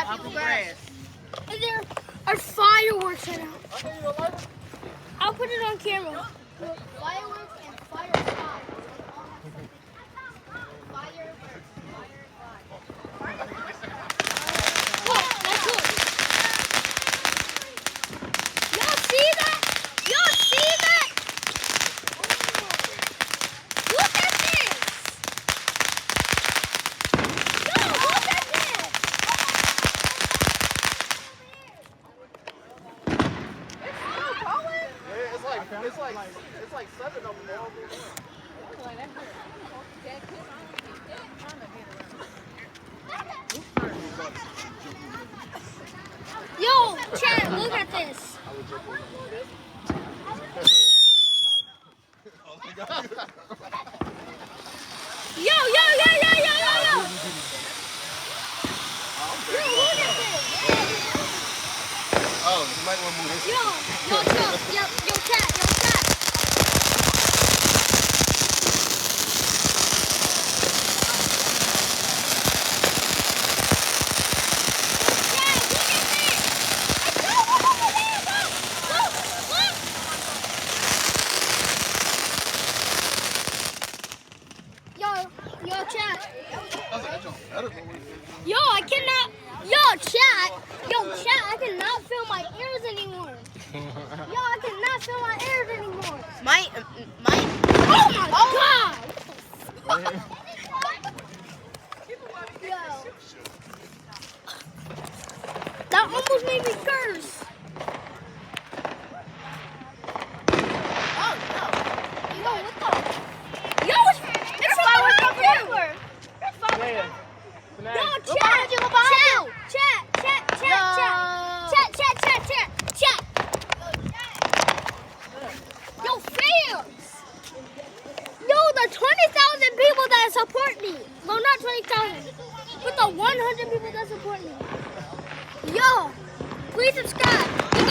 Apple grass. And there are fireworks right now. I'll put it on camera. Fireworks and fireflies. Look, that's good. Y'all see that? Y'all see that? Look at this. Yo, look at this. It's like 7 of them all. Yo, Chad, look at this. Yo, yo, yo, yo, yo, yo, yo. Yo, look at this. Oh, you might want to move this. Yo, Chad. Yo, Chad. Yo, I cannot. Yo, Chad, I cannot feel my ears anymore. Yo, I cannot feel my ears anymore. Oh my God! Yo, that almost made me curse. Yo, what the? Yo, it's fireworks everywhere. Yo, Chad! Yo, fans! Yo, the 20,000 people that support me. No, not 20,000. But the 100 people that support me. Yo, please subscribe.